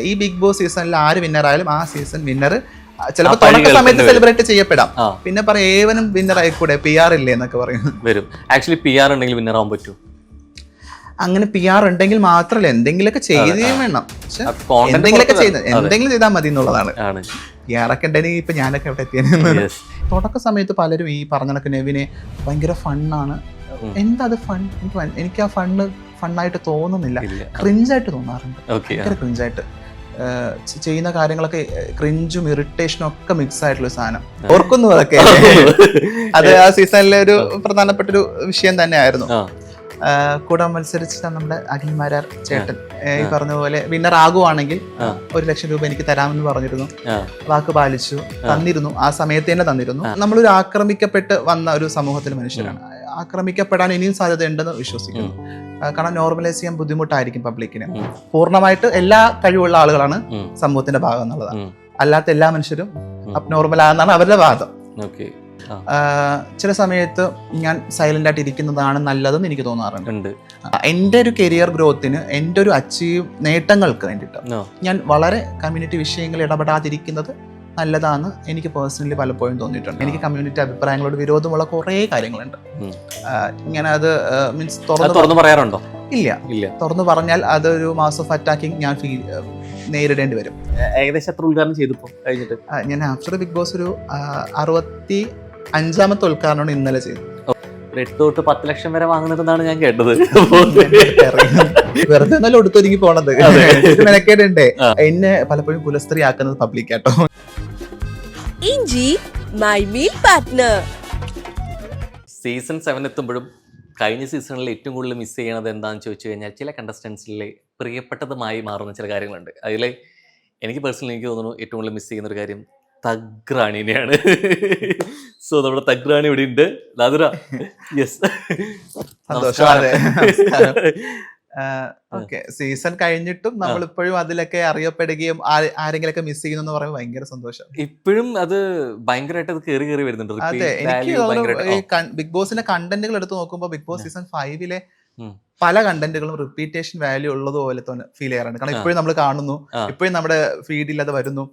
ഈ big boss സീസണിൽ ആര് വിന്നർ ആയാലും ആ സീസൺ വിന്നർ ചിലപ്പോൾ തുടക്ക സമയത്ത് സെലിബ്രേറ്റ് ചെയ്യപ്പെടാം, പിന്നെ പറയാം ഏവനും വിന്നർ ആയിക്കൂടെ, PR ഇല്ലേ എന്നൊക്കെ പറയും വരും. ആക്ച്വലി PR ഉണ്ടെങ്കിൽ വിന്നർ ആവാൻ പറ്റും. അങ്ങനെ PR ഉണ്ടെങ്കിൽ മാത്രമല്ല എന്തെങ്കിലുമൊക്കെ ചെയ്യുകയും വേണം. എന്തെങ്കിലുമൊക്കെ എന്തെങ്കിലും ചെയ്താൽ മതി എന്നുള്ളതാണ്. PR ഒക്കെ ഉണ്ടെങ്കിൽ ഇപ്പൊ ഞാനൊക്കെ എവിടെ എത്തിയെന്ന്. തുടക്ക സമയത്ത് പലരും ഈ പറഞ്ഞ കണക്ക് നെവിനെ ഭയങ്കര ഫണ്ണാണ്, എന്താ അത് ഫൺ, എനിക്ക് ആ ഫണ്ണായിട്ട് തോന്നുന്നില്ല, ക്രിഞ്ചായിട്ട് തോന്നാറുണ്ട്. ഭയങ്കര ക്രിഞ്ചായിട്ട് ചെയ്യുന്ന കാര്യങ്ങളൊക്കെ ക്രിഞ്ചും ഇറിറ്റേഷനും ഒക്കെ മിക്സ് ആയിട്ടുള്ള സാധനം ഓർക്കുന്നു. അതൊക്കെ അത് ആ സീസണിലെ ഒരു പ്രധാനപ്പെട്ട ഒരു വിഷയം തന്നെയായിരുന്നു. കൂടെ മത്സരിച്ചിട്ട് നമ്മുടെ അഖിൽ മാരാർ ചേട്ടൻ ഈ പറഞ്ഞ പോലെ വിന്നർ ആകുവാണെങ്കിൽ 1,00,000 രൂപ എനിക്ക് തരാമെന്ന് പറഞ്ഞിരുന്നു. വാക്ക് പാലിച്ചു, തന്നിരുന്നു, ആ സമയത്ത് തന്നെ തന്നിരുന്നു. നമ്മളൊരു ആക്രമിക്കപ്പെട്ട് വന്ന ഒരു സമൂഹത്തിലെ മനുഷ്യരാണ്. ആക്രമിക്കപ്പെടാൻ ഇനിയും സാധ്യത ഉണ്ടെന്ന് വിശ്വസിക്കുന്നു. കാരണം നോർമലൈസ് ചെയ്യാൻ ബുദ്ധിമുട്ടായിരിക്കും പബ്ലിക്കിന്. പൂർണ്ണമായിട്ട് എല്ലാ കഴിവുള്ള ആളുകളാണ് സമൂഹത്തിന്റെ ഭാഗം എന്നുള്ളതാണ്. അല്ലാത്ത എല്ലാ മനുഷ്യരും അബ്നോർമൽ ആണെന്നാണ് അവരുടെ വാദം. ചില സമയത്ത് ഞാൻ സൈലന്റ് ആയിട്ട് ഇരിക്കുന്നതാണ് നല്ലതെന്ന് എനിക്ക് തോന്നാറുണ്ട്. എൻ്റെ ഒരു കരിയർ ഗ്രോത്തിന്, എൻ്റെ ഒരു നേട്ടങ്ങൾക്ക് വേണ്ടിയിട്ട് ഞാൻ വളരെ കമ്മ്യൂണിറ്റി വിഷയങ്ങളിൽ ഇടപെടാതിരിക്കുന്നത് നല്ലതാണെന്ന് എനിക്ക് പേഴ്സണലി പലപ്പോഴും തോന്നിയിട്ടുണ്ട്. എനിക്ക് കമ്മ്യൂണിറ്റി അഭിപ്രായങ്ങളോട് വിരോധമുള്ള കുറേ കാര്യങ്ങളുണ്ട്. ഇങ്ങനെ അത് മീൻസ് തുറന്നു പറയാറുണ്ടോ? ഇല്ല. തുറന്നു പറഞ്ഞാൽ അതൊരു മാസ് ഓഫ് അറ്റാക്കിങ് ഞാൻ നേരിടേണ്ടി വരും. ഏകദേശം എത്ര ഉദ്ഘാടനം ചെയ്തു കഴിഞ്ഞിട്ട്? ഞാൻ ആഫ്റ്റർ ബിഗ് ബോസ് ഒരു 65ാമത്തെ ഉദ്ഘാടനമാണ് ഇന്നലെ ചെയ്തത്. 8 തൊട്ട് 10 ലക്ഷം വരെ വാങ്ങുന്നതെന്നാണ് ഞാൻ കേട്ടത്. വെറുതെ നല്ല ഒടുത്തൊരുങ്ങി പോണത് മെനക്കേടുണ്ടേ. എന്നെ പലപ്പോഴും കുലസ്ത്രീ ആക്കുന്നത് പബ്ലിക്കാട്ടോ. സീസൺ 7 എത്തുമ്പോഴും കഴിഞ്ഞ സീസണിൽ ഏറ്റവും കൂടുതൽ മിസ് ചെയ്യണത് എന്താണെന്ന് ചോദിച്ചു കഴിഞ്ഞാൽ ചില കണ്ടസ്റ്റൻസിലെ പ്രിയപ്പെട്ടതുമായി മാറുന്ന ചില കാര്യങ്ങളുണ്ട്. അതിൽ എനിക്ക് പേഴ്സണലി എനിക്ക് തോന്നുന്നു ഏറ്റവും കൂടുതൽ മിസ് ചെയ്യുന്ന ഒരു കാര്യം തഗ്റാണിനെയാണ്. സോ നമ്മുടെ തഗ്റാണി ഇവിടെ ഉണ്ട്. Yes, okay. സീസൺ കഴിഞ്ഞിട്ടും നമ്മളിപ്പോഴും അതിലൊക്കെ അറിയപ്പെടുകയും ആരെങ്കിലൊക്കെ മിസ് ചെയ്യുന്നു പറയുമ്പോൾ ഭയങ്കര സന്തോഷം. ഇപ്പോഴും അത് ഭയങ്കരമായിട്ട് അത് കയറി വരുന്നുണ്ട്. അതെ, എനിക്ക് ബിഗ് ബോസിന്റെ കണ്ടന്റുകൾ എടുത്ത് നോക്കുമ്പോൾ ബിഗ് ബോസ് സീസൺ 5 പല കണ്ടന്റുകളും റിപ്പീറ്റേഷൻ വാല്യൂ ഉള്ളതുപോലെ തന്നെ ഫീൽ ചെയ്യാറുണ്ട്. കാരണം ഇപ്പോഴും നമ്മൾ കാണുന്നു, ഇപ്പോഴും നമ്മുടെ ഫീഡിൽ അത് വരുന്നു,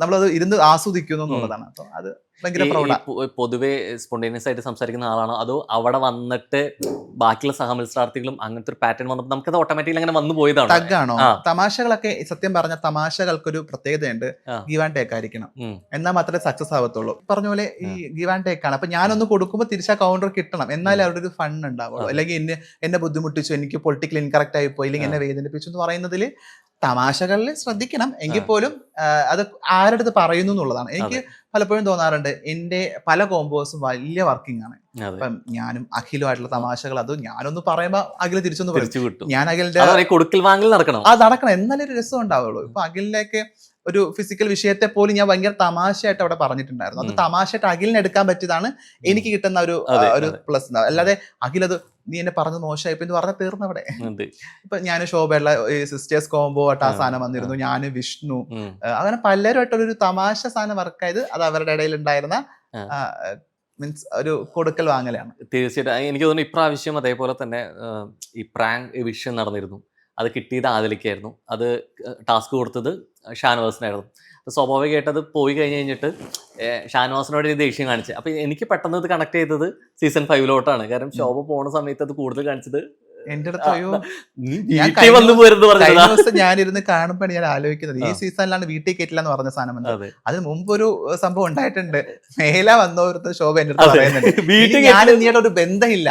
നമ്മളത് ഇരുന്ന് ആസ്വദിക്കുന്നു എന്നുള്ളതാണ്. അപ്പൊ അത് ഭയങ്കര പ്രൗഡാ. പൊതുവെ സ്പോണ്ടേനിയസ് ആയിട്ട് സംസാരിക്കുന്ന ആളാണോ അതോ അവിടെ വന്നിട്ട് ബാക്കിയുള്ള സഹമത്സരാർത്ഥികളും അങ്ങനത്തെ ഒരു പാറ്റേൺ വന്നപ്പോൾ നമുക്കത് ഓട്ടോമാറ്റിക്കലി അങ്ങനെ വന്നു പോയതാണ്? തഗ്ഗാണോ? തമാശകളൊക്കെ സത്യം പറഞ്ഞ തമാശകൾക്കൊരു പ്രത്യേകതയുണ്ട്, ഗീവ് ആൻഡ് ടേക്ക് ആയിരിക്കണം, എന്നാൽ മാത്രമേ സക്സസ് ആവത്തുള്ളൂ. പറഞ്ഞ പോലെ ഈ ഗീവ് ആൻഡ് ടേക്ക് ആണ്. അപ്പൊ ഞാനൊന്ന് കൊടുക്കുമ്പോൾ തിരിച്ചാ കൗണ്ടർ കിട്ടണം, എന്നാലേ അവിടെ ഒരു ഫൺ ഉണ്ടാവുള്ളൂ. അല്ലെങ്കിൽ എന്നെ ബുദ്ധിമുട്ടിച്ചു, എനിക്ക് പൊളിറ്റിക്കൽ ഇൻകറക്റ്റ് ആയി പോയി, അല്ലെങ്കിൽ എന്നെ വേദനിപ്പിച്ചു എന്ന് പറയുന്നതിൽ തമാശകളിൽ ശ്രദ്ധിക്കണം. എങ്കിൽ പോലും അത് ആരുടെ അടുത്ത് പറയുന്നു എന്നുള്ളതാണ്. എനിക്ക് പലപ്പോഴും തോന്നാറുണ്ട് എന്റെ പല കോമ്പോസും വലിയ വർക്കിംഗ് ആണ്. ഇപ്പം ഞാനും അഖിലുമായിട്ടുള്ള തമാശകൾ അത് ഞാനൊന്ന് പറയുമ്പോ അഖില് തിരിച്ചൊന്ന് പറയും, ഞാൻ അഖിലിന്റെ കൊടുക്കൽ വാങ്ങൽ നടക്കണം, അത് നടക്കണം, എന്നാലേ ഒരു രസം ഉണ്ടാവുള്ളൂ. ഇപ്പൊ അഖിലിന്റെയൊക്കെ ഒരു ഫിസിക്കൽ വിഷയത്തെ പോലും ഞാൻ ഭയങ്കര തമാശയായിട്ട് അവിടെ പറഞ്ഞിട്ടുണ്ടായിരുന്നു. അത് തമാശയായിട്ട് അഖിലിന് എടുക്കാൻ പറ്റിയതാണ് എനിക്ക് കിട്ടുന്ന ഒരു പ്ലസ്. അല്ലാതെ അഖിലത് നീ എന്നെ പറഞ്ഞത് മോശമായിപ്പോ എന്ന് പറഞ്ഞാൽ തീർന്നവിടെ. ഇപ്പൊ ഞാൻ ശോഭയുള്ള സിസ്റ്റേഴ്സ് കോംബോ ആയിട്ട് ആ സാധനം വന്നിരുന്നു, ഞാൻ വിഷ്ണു, അങ്ങനെ പലരുമായിട്ടുള്ളൊരു തമാശ സാധനം വർക്കായത് അത് അവരുടെ ഇടയിൽ ഉണ്ടായിരുന്ന മീൻസ് ഒരു കൊടുക്കൽ വാങ്ങലാണ്. തീർച്ചയായിട്ടും എനിക്ക് തോന്നുന്നു ഇപ്രാവശ്യം അതേപോലെ തന്നെ ഈ പ്രാങ്ക് വിഷയം നടന്നിരുന്നു. അത് കിട്ടിയത് ആദിലയ്ക്കായിരുന്നു, അത് ടാസ്ക് കൊടുത്തത് ഷാനവാസിനായിരുന്നു. സ്വാഭാവികമായിട്ട് അത് പോയി കഴിഞ്ഞിട്ട് ഷാനവാസിനോട് ഒരു ദേഷ്യം കാണിച്ചത്. അപ്പൊ എനിക്ക് പെട്ടെന്ന് ഇത് കണക്ട് ചെയ്തത് സീസൺ 5 കാരണം ശോഭ പോണ സമയത്ത് അത് കൂടുതൽ കാണിച്ചത് എന്റെ അടുത്ത്. ഞാനിരുന്ന് കാണുമ്പോൾ ഞാൻ ആലോചിക്കുന്നത് ഈ സീസണിലാണ് വീട്ടിൽ കയറ്റില്ല എന്ന് പറഞ്ഞ സാധനം. അതിന് മുമ്പ് ഒരു സംഭവം ഉണ്ടായിട്ടുണ്ട്, മേല വന്നോർത്ത് ശോഭ എന്റെ അടുത്ത് പറയുന്നുണ്ട് ഞാൻ നീയുടെ ഒരു ബന്ധമില്ല,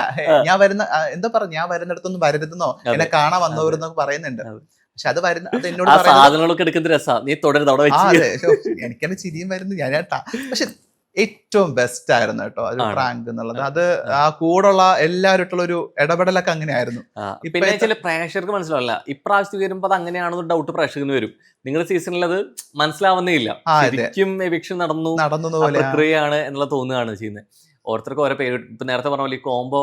ഞാൻ വരുന്ന എന്താ പറഞ്ഞ ഞാൻ വരുന്നിടത്തൊന്നും വരരുതെന്നോ എന്നെ കാണാൻ വന്നവരെന്നൊക്കെ പറയുന്നുണ്ട്. പക്ഷെ അത് എന്നോട് എനിക്കെന്നെ ചിരിയും വരുന്നു ഞാൻ കേട്ടാ. പക്ഷെ ഏറ്റവും ബെസ്റ്റ് ആയിരുന്നു കേട്ടോ ഒരു പ്രാങ്ക് എന്നുള്ളത്. അത് ആ കൂടുള്ള എല്ലാവരുമായിട്ടുള്ള ഒരു ഇടപെടലൊക്കെ അങ്ങനെയായിരുന്നു. പിന്നെ ചില പ്രേക്ഷകർക്ക് മനസ്സിലാവില്ല, ഇപ്രാവശ്യം വരുമ്പോ അത് അങ്ങനെയാണെന്ന് ഡൗട്ട് പ്രേക്ഷകന് വരും. നിങ്ങളുടെ സീസണിൽ അത് മനസ്സിലാവുന്നേ ഇല്ല, ശരിക്കും എവിക്ഷൻ നടന്നു പ്രക്രിയയാണ് എന്നുള്ള തോന്നുകയാണ് ചെയ്യുന്നത്. ഓരോരുത്തർക്കും ഓരോ പേര്. ഇപ്പൊ നേരത്തെ പറഞ്ഞ പോലെ ഈ കോംബോ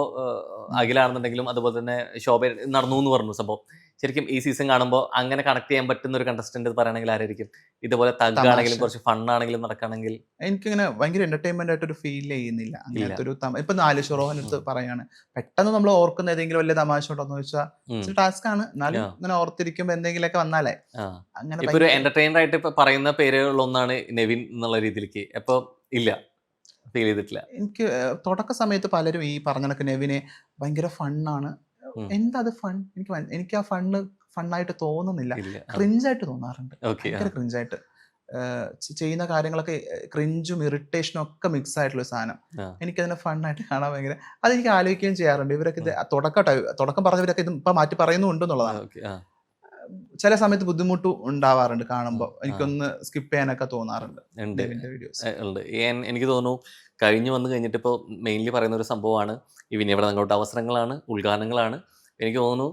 അഖിലാണെന്നുണ്ടെങ്കിലും അതുപോലെ തന്നെ ശോഭ നടന്നു എന്ന് പറഞ്ഞു സംഭവം. ശരിക്കും ഈ സീസൺ കാണുമ്പോൾ അങ്ങനെ കണക്ട് ചെയ്യാൻ പറ്റുന്ന ഒരു കണ്ടസ്റ്റന്റ് പറയുകയാണെങ്കിൽ ആരായിരിക്കും? ഇതുപോലെ തഗ്ഗാണെങ്കിലും കുറച്ച് ഫണ്ണാണെങ്കിലും നടക്കുകയാണെങ്കിൽ. എനിക്കിങ്ങനെ ഭയങ്കര എന്റർടൈൻമെന്റ് ആയിട്ടൊരു ഫീൽ ചെയ്യുന്നില്ല. അങ്ങനത്തെ ഒരു ഇപ്പൊ ആലിഷ് റോഹൻ അടുത്ത് പറയാണ്, പെട്ടെന്ന് നമ്മൾ ഓർക്കുന്ന ഏതെങ്കിലും വലിയ തമാശ ഉണ്ടോന്ന് ചോദിച്ചാൽ ടാസ്ക് ആണ്. എന്നാലും ഇങ്ങനെ ഓർത്തിരിക്കുമ്പോ എന്തെങ്കിലുമൊക്കെ വന്നാലേ അങ്ങനെ ഇപ്പൊ ഒരു എന്റർടൈനർ ആയിട്ട് ഇപ്പൊ പറയുന്ന പേരുകളൊന്നാണ് നെവിൻ എന്നുള്ള രീതിയിലേക്ക് അപ്പൊ ഇല്ല, ഫീൽ ചെയ്തിട്ടില്ല. എനിക്ക് തുടക്ക സമയത്ത് പലരും ഈ പറഞ്ഞ കണക്ക് നെവിനെ ഭയങ്കര ഫണ്ണാണ്, എന്താ അത് ഫൺ, എനിക്ക് ആ ഫണ്ണായിട്ട് തോന്നുന്നില്ല, ക്രിഞ്ചായിട്ട് തോന്നാറുണ്ട്. ഭയങ്കര ക്രിഞ്ചായിട്ട് ചെയ്യുന്ന കാര്യങ്ങളൊക്കെ ക്രിഞ്ചും ഇറിറ്റേഷനും ഒക്കെ മിക്സ് ആയിട്ടുള്ള സാധനം. എനിക്കതിനെ ഫണ്ണായിട്ട് കാണാൻ ഭയങ്കര, അതെനിക്ക് ആലോചിക്കുകയും ചെയ്യാറുണ്ട്. ഇവരൊക്കെ ഇത് തുടക്കം പറഞ്ഞവരൊക്കെ ഇത് ഇപ്പൊ മാറ്റി പറയുന്നുണ്ടെന്നുള്ളതാണ്. ചില സമയത്ത് ബുദ്ധിമുട്ട് ഉണ്ടാവാറുണ്ട് കാണുമ്പോൾ, എനിക്കൊന്ന് സ്കിപ്പ് ചെയ്യാനൊക്കെ തോന്നാറുണ്ട് വീഡിയോസ്. എനിക്ക് തോന്നുന്നു കഴിഞ്ഞു വന്നു കഴിഞ്ഞിട്ട് ഇപ്പോൾ മെയിൻലി പറയുന്ന ഒരു സംഭവമാണ് ഈ വിനിവിടെ അങ്ങോട്ട് അവസരങ്ങളാണ്, ഉദ്ഘാടനങ്ങളാണ്. എനിക്ക് തോന്നുന്നു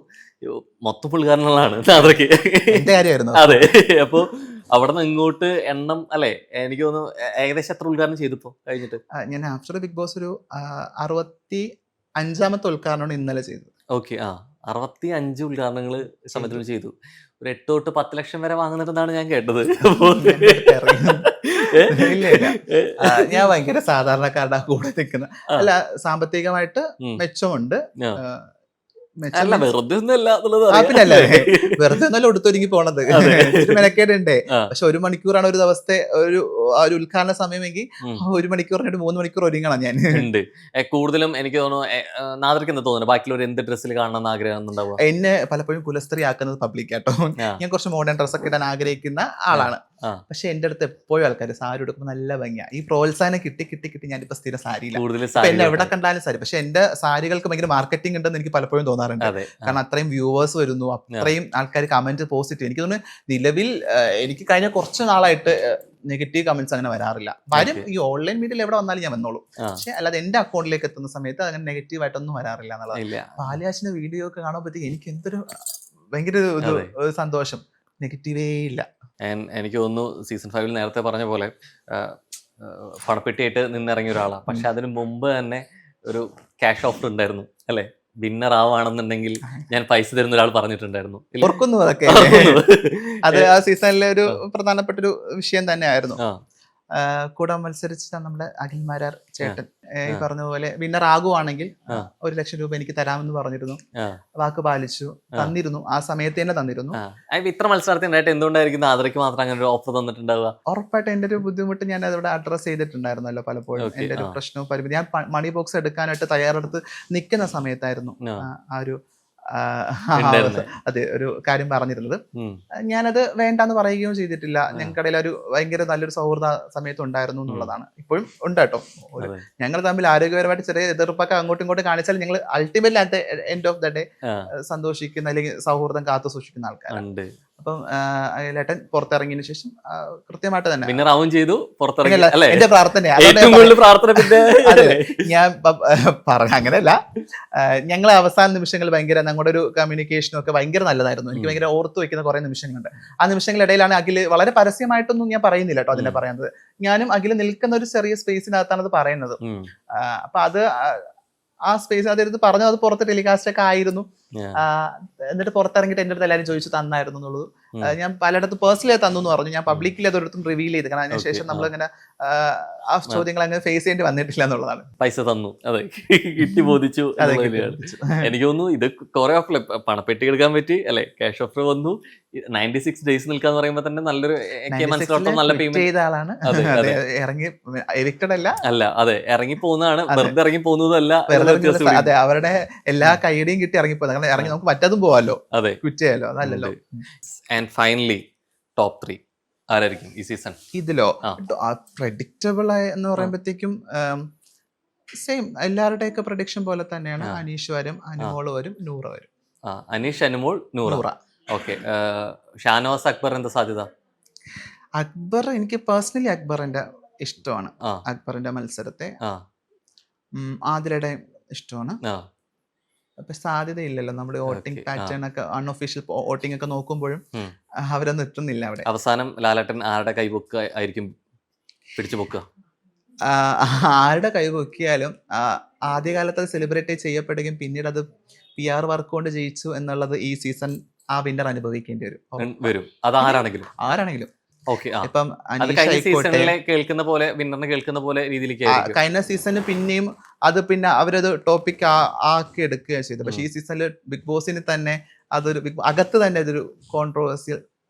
മൊത്തം ഉദ്ഘാടനങ്ങളാണ് അതൊക്കെ. അതെ, അപ്പോൾ അവിടെ നിന്ന് ഇങ്ങോട്ട് എണ്ണം അല്ലെ, എനിക്ക് തോന്നുന്നു ഏകദേശം എത്ര ഉദ്ഘാടനം ചെയ്തിപ്പോ കഴിഞ്ഞിട്ട്? ഞാൻ ആഫ്റ്റർ ബിഗ് ബോസ് ഒരു 65ാമത്തെ ഉദ്ഘാടനമാണ് ഇന്നലെ ചെയ്തത്. ഓക്കെ, 65 ഉദ്ഘാടനങ്ങൾ സമയത്തിന് ചെയ്തു. ഒരു 8 തൊട്ട് 10 ലക്ഷം വരെ വാങ്ങുന്നുണ്ടെന്നാണ് ഞാൻ കേട്ടത്. ഞാൻ ഭയങ്കര സാധാരണക്കാരുടെ കൂടെ നിൽക്കുന്ന, അല്ല സാമ്പത്തികമായിട്ട് മെച്ചമുണ്ട്, വെറുതെ വെറുതെ ഒന്നല്ല എടുത്തൊരുങ്ങി പോണത്, മെനക്കേടുണ്ടേ. പക്ഷെ 1 മണിക്കൂറാണ് ഒരു ദിവസത്തെ ഒരു ഉദ്ഘാടന സമയമെങ്കിൽ 1 മണിക്കൂറിനായിട്ട് 3 മണിക്കൂർ ഒരുങ്ങണം ഞാൻ. കൂടുതലും എനിക്ക് തോന്നുന്നു നാദർക്ക് എന്താ തോന്നുന്നു, ബാക്കിയുള്ളവർ എന്ത് ഡ്രസ്സിൽ കാണണം ആഗ്രഹം ഉണ്ടാവുക? എന്നെ പലപ്പോഴും കുലസ്ത്രീ ആക്കുന്നത് പബ്ലിക് ആട്ടോ. ഞാൻ കുറച്ച് മോഡേൺ ഡ്രസ്സൊക്കെ ഇടാൻ ആഗ്രഹിക്കുന്ന ആളാണ്. പക്ഷെ എന്റെ അടുത്ത് എപ്പോഴും ആൾക്കാർ സാരി എടുക്കുമ്പോൾ നല്ല ഭംഗിയാ. ഈ പ്രോത്സാഹനം കിട്ടി ഞാനിപ്പോ സ്ഥിരം സാരിയില്ല, എന്നെ എവിടെ കണ്ടാലും സാരി. പക്ഷെ എന്റെ സാരികൾക്ക് ഭയങ്കര മാർക്കറ്റിംഗ് ഉണ്ടെന്ന് എനിക്ക് പലപ്പോഴും തോന്നാറുണ്ട്. കാരണം അത്രയും വ്യൂവേഴ്സ് വരുന്നു, അത്രയും ആൾക്കാർ കമന്റ് പോസിറ്റീവ്. എനിക്ക് തോന്നുന്നു നിലവിൽ എനിക്ക് കഴിഞ്ഞ കുറച്ച് നാളായിട്ട് നെഗറ്റീവ് കമന്റ്സ് അങ്ങനെ വരാറില്ല. വരും, ഈ ഓൺലൈൻ മീഡിയയിൽ എവിടെ വന്നാലും ഞാൻ വന്നോളൂ. പക്ഷെ അല്ലാതെ എന്റെ അക്കൗണ്ടിലേക്ക് എത്തുന്ന സമയത്ത് അങ്ങനെ നെഗറ്റീവ് ആയിട്ടൊന്നും വരാറില്ല എന്നുള്ളത്. പാലിയാശിന്റെ വീഡിയോ ഒക്കെ കാണുമ്പോഴത്തേക്ക് എനിക്ക് എന്തൊരു ഭയങ്കര ഒരു സന്തോഷം, നെഗറ്റീവേ ഇല്ല. എനിക്ക് തോന്നുന്നു സീസൺ 5 നേരത്തെ പറഞ്ഞ പോലെ പണപ്പെട്ടിയായിട്ട് നിന്നിറങ്ങിയ ഒരാളാണ്. പക്ഷെ അതിന് മുമ്പ് തന്നെ ഒരു ക്യാഷ് ഓഫർ ഉണ്ടായിരുന്നു അല്ലെ, വിന്നർ ആവുകയാണെന്നുണ്ടെങ്കിൽ ഞാൻ പൈസ തരുന്ന ഒരാൾ പറഞ്ഞിട്ടുണ്ടായിരുന്നു. ഓർക്കുന്നു അതൊക്കെ. അത് ആ സീസണിലെ ഒരു പ്രധാനപ്പെട്ട ഒരു വിഷയം തന്നെയായിരുന്നു. കൂടെ മത്സരിച്ച നമ്മുടെ അഖിൽ മാരാർ ചേട്ടൻ ഈ പറഞ്ഞ പോലെ വിന്നർ ആകുവാണെങ്കിൽ 1 ലക്ഷം രൂപ എനിക്ക് തരാമെന്ന് പറഞ്ഞിരുന്നു. വാക്ക് പാലിച്ചു, തന്നിരുന്നു, ആ സമയത്ത് തന്നെ തന്നിരുന്നു. ഇത്ര മത്സരത്തിനായിട്ട് എന്തുകൊണ്ടായിരിക്കും ആദരയ്ക്ക് മാത്രം അങ്ങനെ ഒരു ഓഫർ തന്നിട്ടുണ്ടാവുക? ഉറപ്പായിട്ട് എന്റെ ഒരു ബുദ്ധിമുട്ട് ഞാൻ അതോടെ അഡ്രസ് ചെയ്തിട്ടുണ്ടായിരുന്നല്ലോ പലപ്പോഴും. എന്റെ ഒരു പ്രശ്നവും പരിമിതി, ഞാൻ മണി ബോക്സ് എടുക്കാനായിട്ട് തയ്യാറെടുത്ത് നിൽക്കുന്ന സമയത്തായിരുന്നു ആ ഒരു അതെ ഒരു കാര്യം പറഞ്ഞിരുന്നത്. ഞാനത് വേണ്ടാന്ന് പറയുകയും ചെയ്തിട്ടില്ല. ഞങ്ങൾക്കിടയിൽ ഒരു ഭയങ്കര നല്ലൊരു സൗഹൃദ സമയത്ത് ഉണ്ടായിരുന്നു എന്നുള്ളതാണ്. ഇപ്പോഴും ഉണ്ട് കേട്ടോ. ഞങ്ങൾ തമ്മിൽ ആരോഗ്യപരമായിട്ട് ചെറിയ എതിർപ്പൊക്കെ അങ്ങോട്ടും ഇങ്ങോട്ടും കാണിച്ചാൽ ഞങ്ങൾ ultimately at end of the day സന്തോഷിക്കുന്ന അല്ലെങ്കിൽ സൗഹൃദം കാത്തു സൂക്ഷിക്കുന്ന ആൾക്കാരാണ്. അപ്പം അഖിലേട്ടൻ പുറത്തിറങ്ങിയതിനു ശേഷം കൃത്യമായിട്ട് തന്നെ എന്റെ ഞാൻ പറഞ്ഞ അങ്ങനെയല്ല, ഞങ്ങളെ അവസാന നിമിഷങ്ങൾ ഭയങ്കര ഞങ്ങളുടെ ഒരു കമ്മ്യൂണിക്കേഷനും ഒക്കെ ഭയങ്കര നല്ലതായിരുന്നു. എനിക്ക് ഭയങ്കര ഓർത്തു വെക്കുന്ന കുറെ നിമിഷങ്ങളുണ്ട്. ആ നിമിഷങ്ങളിടയിലാണ് അഖില് വളരെ പരസ്യമായിട്ടൊന്നും ഞാൻ പറയുന്നില്ല കേട്ടോ അതിനെ പറയുന്നത്, ഞാനും അഖില് നിൽക്കുന്ന ഒരു ചെറിയ സ്പേസിനകത്താണ് അത് പറയുന്നത്. അപ്പൊ അത് ആ സ്പേസ് അതെടുത്ത് പറഞ്ഞു, അത് പുറത്ത് ടെലികാസ്റ്റ് ഒക്കെ ആയിരുന്നു. എന്നിട്ട് പുറത്തിറങ്ങിയിട്ട് എന്റെ അടുത്ത് എല്ലാവരും ചോദിച്ചു തന്നായിരുന്നു എന്നുള്ളത്. ഞാൻ പലയിടത്ത് പേഴ്സണലി തന്നു എന്ന് പറഞ്ഞു, ഞാൻ പബ്ലിക്കലി അതൊരിടത്തും റിവീൽ ചെയ്ത്. കാരണം അതിനുശേഷം നമ്മളിങ്ങനെ ആ ചോദ്യങ്ങൾ അങ്ങനെ ഫേസ് ചെയ്യേണ്ടി വന്നിട്ടില്ല എന്നുള്ളതാണ്. പൈസ തന്നു, അതെ, കിട്ടി ബോധിച്ചു. എനിക്ക് തോന്നുന്നു ഇത് കുറെ ഓഫർ പണപ്പെട്ടി എടുക്കാൻ പറ്റി അല്ലെ, ക്യാഷ് ഓഫർ വന്നു. 96 ഡേയ്സ് നിൽക്കാന്ന് പറയുമ്പോ തന്നെ നല്ലൊരു നല്ല പേയ്മെന്റ് ചെയ്ത ആളാണ്. ഇറങ്ങി എവിക്റ്റഡ് അല്ല, അതെ, ഇറങ്ങി പോകുന്നതാണ്, വെറുതെ ഇറങ്ങി പോകുന്നതല്ല. അതെ, അവരുടെ എല്ലാ കൈയുടെയും കിട്ടി ഇറങ്ങിപ്പോ ഇറങ്ങി നമുക്ക് മറ്റതും പോവാലോ, അതെ, ക്വിറ്റ് ചെയ്യാലോ, അതല്ലല്ലോ. ആൻഡ് ഫൈനലി ടോപ്പ് 3 ആരായിരിക്കും ഈ സീസൺ? ഇതിലോ പ്രെഡിക്റ്റബിൾ എന്ന് പറയുമ്പോഴത്തേക്കും സെയിം എല്ലാവരുടെയൊക്കെ പ്രഡിക്ഷൻ പോലെ തന്നെയാണ്. അനീഷ് വരും, അനുമോള് വരും, നൂറ വരും. അനീഷ്, അനുമോൾ, നൂറ. ഓക്കെ, ഷാനവാസ്, അക്ബർ എന്താ സാധ്യത? അക്ബർ, എനിക്ക് പേഴ്സണലി അക്ബറിന്റെ ഇഷ്ടമാണ്. അക്ബറിന്റെ മത്സരത്തെ ആദിലയുടെ ഇഷ്ടമാണ്. അപ്പൊ സാധ്യതയില്ലല്ലോ, നമ്മുടെ വോട്ടിംഗ് പാറ്റേൺ ഒക്കെ അൺഒഫീഷ്യൽ വോട്ടിംഗ് ഒക്കെ നോക്കുമ്പോഴും അവരൊന്നും എത്തുന്നില്ല അവിടെ. അവസാനം ലാലേട്ടൻ ആരുടെ കൈപൊക്ക ആയിരിക്കും പിടിച്ചു പൊക്കുക? ആരുടെ കൈ പൊക്കിയാലും ആദ്യകാലത്ത് അത് സെലിബ്രേറ്റ് ചെയ്യപ്പെടുകയും പിന്നീട് അത് PR വർക്ക് കൊണ്ട് ജയിച്ചു എന്നുള്ളത് ഈ സീസൺ ആ വിന്നർ അനുഭവിക്കേണ്ടി വരും. വരും അതാരാണെങ്കിലും. ആരാണെങ്കിലും. ഓക്കെ. ഇപ്പം അത് അനീഷ് കഴിഞ്ഞ ആയിക്കോട്ടെ, സീസണിലെ കേൾക്കുന്ന പോലെ വിന്നറിന് കേൾക്കുന്ന പോലെ രീതിയിലേക്ക് കഴിഞ്ഞ സീസണിൽ പിന്നെയും അത് പിന്നെ അവരത് ടോപ്പിക് ആക്കി എടുക്കുകയാണ് ചെയ്തത്. പക്ഷെ ഈ സീസണിൽ ബിഗ് ബോസിന് തന്നെ അതൊരു അകത്ത് തന്നെ അതൊരു കോൺട്രവേഴ്സ്യൽ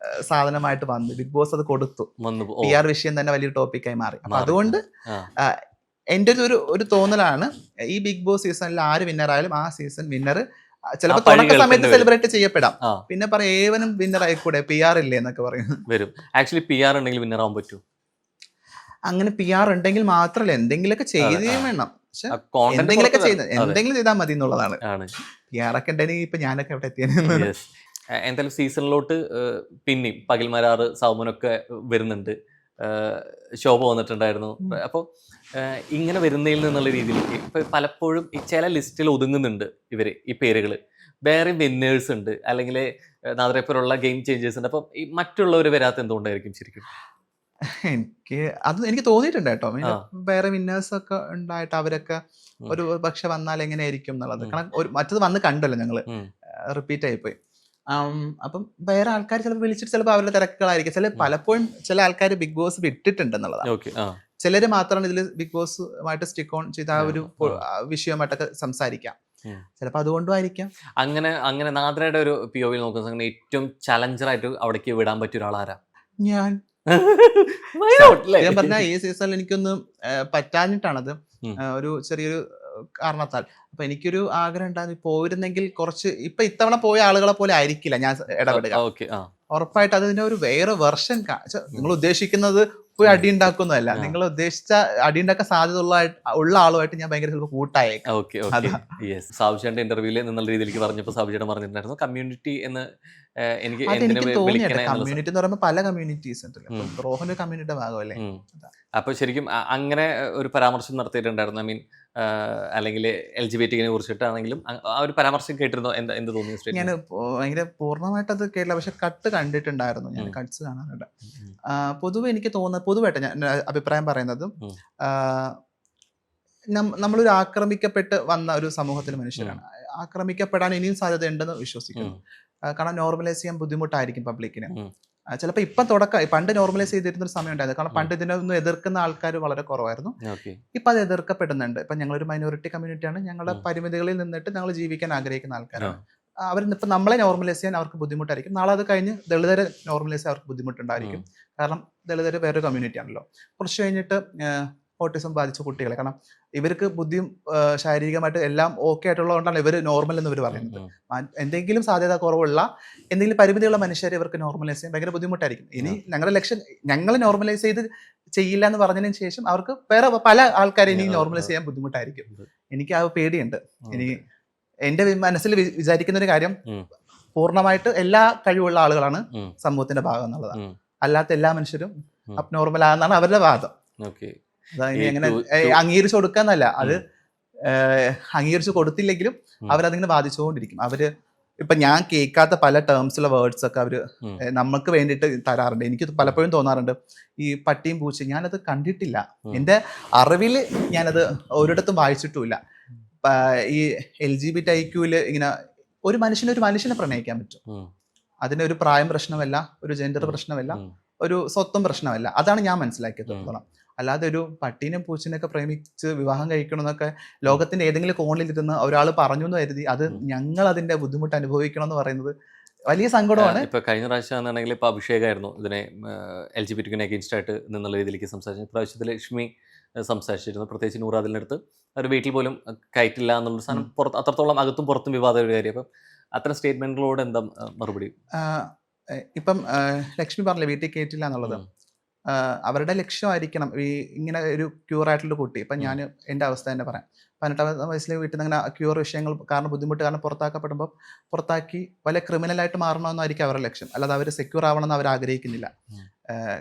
സാധനമായിട്ട് വന്നു. ബിഗ് ബോസ് അത് കൊടുത്തു. PR വിഷയം തന്നെ വലിയൊരു ടോപ്പിക്കായി മാറി. അപ്പൊ അതുകൊണ്ട് എൻ്റെ ഒരു തോന്നലാണ്, ഈ ബിഗ് ബോസ് സീസണിൽ ആര് വിന്നർ ആയാലും ആ സീസൺ വിന്നർ ചിലപ്പോൾ തുടക്ക സമയത്ത് സെലിബ്രേറ്റ് ചെയ്യപ്പെടാം. പിന്നെ പറയാം ഏവനും വിന്നർ ആയിക്കൂടെ, PR ഇല്ലേ എന്നൊക്കെ പറയും. വരും. ആക്ച്വലി PR ഉണ്ടെങ്കിൽ വിന്നർ ആവാൻ പറ്റൂ. അങ്ങനെ PR ഉണ്ടെങ്കിൽ മാത്രമല്ല, എന്തെങ്കിലുമൊക്കെ ചെയ്യുകയും വേണം. എന്തെങ്കിലുമൊക്കെ എന്തെങ്കിലും ചെയ്താൽ മതി എന്നുള്ളതാണ്. PR ഒക്കെ ഉണ്ടെങ്കിൽ ഇപ്പൊ ഞാനൊക്കെ എവിടെ എത്തിയെന്ന്. എന്തായാലും സീസണിലോട്ട് പിന്നെയും പകൽമാരാറ് സൗമനൊക്കെ വരുന്നുണ്ട്, ശോഭ വന്നിട്ടുണ്ടായിരുന്നു. അപ്പോൾ ഇങ്ങനെ വരുന്നതിൽ നിന്നുള്ള രീതിയിലേക്ക് ഇപ്പൊ പലപ്പോഴും ഈ ചില ലിസ്റ്റിൽ ഒതുങ്ങുന്നുണ്ട് ഇവര്, ഈ പേരുകൾ. വേറെ വിന്നേഴ്സ് ഉണ്ട്, അല്ലെങ്കിൽ നാദറേപ്പുറമുള്ള ഗെയിം ചേഞ്ചേഴ്സ് ഉണ്ട്. അപ്പം ഈ മറ്റുള്ളവർ വരാത്ത എന്തുകൊണ്ടായിരിക്കും ശരിക്കും? എനിക്ക് തോന്നിയിട്ടുണ്ട് കേട്ടോ. വേറെ വിന്നേഴ്സ് ഒക്കെ ഉണ്ടായിട്ട് അവരൊക്കെ ഒരു പക്ഷെ വന്നാൽ എങ്ങനെയായിരിക്കും എന്നുള്ളത്. കാരണം മറ്റത് വന്ന് കണ്ടല്ലോ ഞങ്ങള്, റിപ്പീറ്റ് ആയിപ്പോയി. അപ്പം വേറെ ആൾക്കാർ ചിലപ്പോൾ വിളിച്ചിട്ട് ചിലപ്പോൾ അവരുടെ തിരക്കുകളായിരിക്കും. പലപ്പോഴും ചില ആൾക്കാർ ബിഗ് ബോസ് വിട്ടിട്ടുണ്ടെന്നുള്ളതാണ്. ചിലര് മാത്രമാണ് ഇതിൽ ബിഗ് ബോസുമായിട്ട് സ്റ്റിക്ക് ഓൺ ചെയ്ത് ആ ഒരു വിഷയമായിട്ടൊക്കെ സംസാരിക്കാം. ചിലപ്പോൾ അതുകൊണ്ടും ആയിരിക്കാം. അങ്ങനെ നാദ്രയുടെ ഒരു POV നോക്കുന്ന സമയത്ത് ഏറ്റവും ചലഞ്ചറായിട്ട് അവിടേക്ക് വിടാൻ പറ്റിയ ഒരാളാരാ? ഞാൻ പറഞ്ഞ ഈ സീസണിൽ എനിക്കൊന്ന് പറ്റാഞ്ഞിട്ടാണത്, ഒരു ചെറിയൊരു കാരണത്താൽ. അപ്പൊ എനിക്കൊരു ആഗ്രഹം ഉണ്ടായിരുന്നു, പോയിരുന്നെങ്കിൽ കുറച്ച് ഇപ്പൊ ഇത്തവണ പോയ ആളുകളെ പോലെ ആയിരിക്കില്ല ഞാൻ ഇടപെടുക. ഉറപ്പായിട്ട് അതിന്റെ ഒരു വേറെ വെർഷൻ. നിങ്ങൾ ഉദ്ദേശിക്കുന്നത് പോയി അടി ഉണ്ടാക്കുന്നതല്ല, നിങ്ങൾ ഉദ്ദേശിച്ച അടി ഉണ്ടാക്കാൻ സാധ്യത ഉള്ള ആളുമായിട്ട് ഞാൻ ഭയങ്കര ചിലപ്പോൾ കൂട്ടായേക്കാം. സാബുചേട്ടന്റെ ഇന്റർവ്യൂല് എന്നുള്ള രീതിയിലേക്ക് പറഞ്ഞപ്പോൾ സാബുചേട്ടൻ പറഞ്ഞിട്ടുണ്ടായിരുന്നു കമ്മ്യൂണിറ്റി എന്ന്. എനിക്ക് തോന്നിയത് കമ്മ്യൂണിറ്റി എന്ന് പറയുമ്പോൾ പല കമ്മ്യൂണിറ്റീസ് ഉണ്ടല്ലോ, റോഹന്റെ കമ്മ്യൂണിറ്റിയുടെ ഭാഗമല്ലേ. അപ്പൊ ശരിക്കും അങ്ങനെ ഒരു പരാമർശം നടത്തിയിട്ടുണ്ടായിരുന്നു. ഐ മീൻ അല്ലെങ്കിൽ LGBT-നെ കുറിച്ചിട്ടാണെങ്കിലും ആ ഒരു പരാമർശം കേട്ടിരുന്നോ? എന്ത് തോന്നി? ഞാൻ ഭയങ്കര പൂർണ്ണമായിട്ട് അത് കേട്ടില്ല, പക്ഷെ കട്ട് കണ്ടിട്ടുണ്ടായിരുന്നു. ഞാൻ കട്ട്സ് കാണാറുണ്ട്. പൊതുവെ എനിക്ക് തോന്നുന്നത്, പൊതുവായിട്ട് ഞാൻ അഭിപ്രായം പറയുന്നത്, നമ്മളൊരു ആക്രമിക്കപ്പെട്ട് വന്ന ഒരു സമൂഹത്തിലെ മനുഷ്യരാണ്. ആക്രമിക്കപ്പെടാൻ ഇനിയും സാധ്യത ഉണ്ടെന്ന് വിശ്വസിക്കുന്നു. കാരണം നോർമലൈസ് ചെയ്യാൻ ബുദ്ധിമുട്ടായിരിക്കും പബ്ലിക്കിന്. ചിലപ്പോൾ ഇപ്പം പണ്ട് നോർമലൈസ് ചെയ്തിരുന്ന ഒരു സമയം ഉണ്ടായിരുന്നു. കാരണം പണ്ട് ഇതിനൊന്നും എതിർക്കുന്ന ആൾക്കാർ വളരെ കുറവായിരുന്നു. ഇപ്പം അത് എതിർക്കപ്പെടുന്നുണ്ട്. ഇപ്പം ഞങ്ങളൊരു മൈനോറിറ്റി കമ്മ്യൂണിറ്റിയാണ്. ഞങ്ങളുടെ പരിമിതികളിൽ നിന്നിട്ട് ഞങ്ങൾ ജീവിക്കാൻ ആഗ്രഹിക്കുന്ന ആൾക്കാരാണ്. ഇപ്പം നമ്മളെ നോർമലൈസ് ചെയ്യാൻ അവർക്ക് ബുദ്ധിമുട്ടായിരിക്കും. നാളെ അത് കഴിഞ്ഞ് ദളിതരെ നോർമലൈസ് ചെയ്യാൻ അവർക്ക് ബുദ്ധിമുട്ടുണ്ടായിരിക്കും. കാരണം ദളിതർ വേറൊരു കമ്മ്യൂണിറ്റി ആണല്ലോ. കുറച്ച് കഴിഞ്ഞിട്ട് ഓട്ടിസം ബാധിച്ച കുട്ടികളെ, കാരണം ഇവർക്ക് ബുദ്ധിയും ശാരീരികമായിട്ട് എല്ലാം ഓക്കെ ആയിട്ടുള്ളതുകൊണ്ടാണ് ഇവർ നോർമൽ എന്ന് ഇവർ പറയുന്നത്. എന്തെങ്കിലും സാധ്യത കുറവുള്ള എന്തെങ്കിലും പരിമിതിയുള്ള മനുഷ്യരെ ഇവർക്ക് നോർമലൈസ് ചെയ്യാൻ ഭയങ്കര ബുദ്ധിമുട്ടായിരിക്കും. ഇനി ഞങ്ങളുടെ ലക്ഷ്യം ഞങ്ങൾ നോർമലൈസ് ചെയ്യില്ല എന്ന് പറഞ്ഞതിന് ശേഷം അവർക്ക് വേറെ പല ആൾക്കാരെ ഇനി നോർമലൈസ് ചെയ്യാൻ ബുദ്ധിമുട്ടായിരിക്കും. എനിക്ക് ആ പേടിയുണ്ട്. എനിക്ക് എൻ്റെ മനസ്സിൽ വിചാരിക്കുന്ന ഒരു കാര്യം, പൂർണ്ണമായിട്ട് എല്ലാ കഴിവുള്ള ആളുകളാണ് സമൂഹത്തിന്റെ ഭാഗം എന്നുള്ളതാണ്. അല്ലാത്ത എല്ലാ മനുഷ്യരും അബ്നോർമൽ ആണെന്നാണ് അവരുടെ വാദം. അതായത് അങ്ങനെ അംഗീകരിച്ചു കൊടുക്കാന്നല്ല, അത് അംഗീകരിച്ചു കൊടുത്തില്ലെങ്കിലും അവരതിങ്ങനെ ബാധിച്ചുകൊണ്ടിരിക്കും. അവര് ഇപ്പൊ ഞാൻ കേൾക്കാത്ത പല ടേംസിലുള്ള വേർഡ്സ് ഒക്കെ അവര് നമുക്ക് വേണ്ടിയിട്ട് തരാറുണ്ട്. എനിക്ക് പലപ്പോഴും തോന്നാറുണ്ട്, ഈ പട്ടിയും പൂച്ചയും ഞാനത് കണ്ടിട്ടില്ല, എൻ്റെ അറിവിൽ ഞാനത് ഒരിടത്തും വായിച്ചിട്ടുമില്ല. ഈ LGBTIQ ഇങ്ങനെ ഒരു മനുഷ്യനെ പ്രണയിക്കാൻ പറ്റും. അതിന് ഒരു പ്രായം പ്രശ്നമല്ല, ഒരു ജെൻഡർ പ്രശ്നമല്ല, ഒരു സ്വത്വം പ്രശ്നമല്ല. അതാണ് ഞാൻ മനസ്സിലാക്കിയത്. അല്ലാതെ ഒരു പട്ടീനെ പൂച്ചിനെയൊക്കെ പ്രേമിച്ച് വിവാഹം കഴിക്കണം എന്നൊക്കെ ലോകത്തിന്റെ ഏതെങ്കിലും കോണിലിരുന്ന് ഒരാൾ പറഞ്ഞു എന്ന് കരുതി അത് ഞങ്ങൾ അതിന്റെ ബുദ്ധിമുട്ട് അനുഭവിക്കണം എന്ന് പറയുന്നത് വലിയ സങ്കടമാണ്. ഇപ്പൊ കഴിഞ്ഞ പ്രാവശ്യം ആണെങ്കിൽ ഇപ്പൊ അഭിഷേകായിരുന്നു ഇതിനെ LGBT-നെ അഗെയിൻസ്റ്റ് ആയിട്ട് നിന്നുള്ള രീതിയിലേക്ക് സംസാരിച്ചു. ഇപ്രാവശ്യത്തിൽ ലക്ഷ്മി സംസാരിച്ചിരുന്നു. പ്രത്യേകിച്ച് നൂറാദിലിൻ്റെ അടുത്ത് അവർ വീട്ടിൽ പോലും കയറ്റില്ല എന്നുള്ള സാധനം അത്രത്തോളം അകത്തും പുറത്തും വിവാദ ഒരു കാര്യം. അപ്പം അത്തരം സ്റ്റേറ്റ്മെന്റുകളോട് എന്താ മറുപടി? ഇപ്പം ലക്ഷ്മി പറഞ്ഞില്ലേ വീട്ടിൽ കയറ്റില്ല എന്നുള്ളത്, അവരുടെ ലക്ഷ്യമായിരിക്കണം ഈ ഇങ്ങനെ ഒരു ക്യൂറായിട്ടുള്ള കുട്ടി. ഇപ്പം ഞാൻ എൻ്റെ അവസ്ഥ തന്നെ പറയാം. 18 വയസ്സിലെ വീട്ടിൽ നിന്ന് അങ്ങനെ ക്യൂർ വിഷയങ്ങൾ കാരണം ബുദ്ധിമുട്ട് കാരണം പുറത്താക്കപ്പെടുമ്പോൾ പുറത്താക്കി വലിയ ക്രിമിനലായിട്ട് മാറണമെന്നായിരിക്കും അവരുടെ ലക്ഷ്യം. അല്ലാതെ അവർ സെക്യൂർ ആവണമെന്ന് അവർ ആഗ്രഹിക്കുന്നില്ല.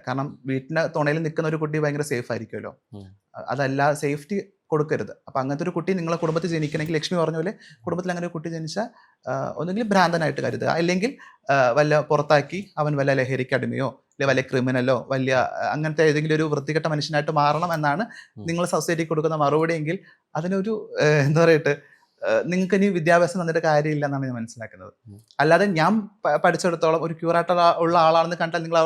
കാരണം വീട്ടിൻ്റെ തുണയിൽ നിൽക്കുന്ന ഒരു കുട്ടി ഭയങ്കര സേഫ് ആയിരിക്കുമല്ലോ. അതല്ല, സേഫ്റ്റി കൊടുക്കരുത്. അപ്പം അങ്ങനത്തെ ഒരു കുട്ടി നിങ്ങളെ കുടുംബത്തിൽ ജനിക്കണമെങ്കിൽ ലക്ഷ്മി പറഞ്ഞ പോലെ കുടുംബത്തിൽ അങ്ങനെ ഒരു കുട്ടി ജനിച്ചാൽ ഒന്നുകിൽ ഭ്രാന്തനായിട്ട് കരുതുക, അല്ലെങ്കിൽ വല്ല പുറത്താക്കി അവൻ വല്ല ലഹരിക്ക് അടിമയോ അല്ലെങ്കിൽ വല്ല ക്രിമിനലോ വലിയ അങ്ങനത്തെ ഏതെങ്കിലും ഒരു വൃത്തികെട്ട മനുഷ്യനായിട്ട് മാറണം എന്നാണ് നിങ്ങൾ സൊസൈറ്റിക്ക് കൊടുക്കുന്ന മറുപടി എങ്കിൽ അതിനൊരു എന്താ പറയട്ടെ നിങ്ങൾക്ക് ഇനി വിദ്യാഭ്യാസം തന്നിട്ട് കാര്യമില്ല എന്നാണ് ഞാൻ മനസ്സിലാക്കുന്നത്. അല്ലാതെ ഞാൻ പഠിച്ചെടുത്തോളം ഒരു ക്യൂറായിട്ട് ഉള്ള ആളാണെന്ന് കണ്ടാൽ നിങ്ങൾ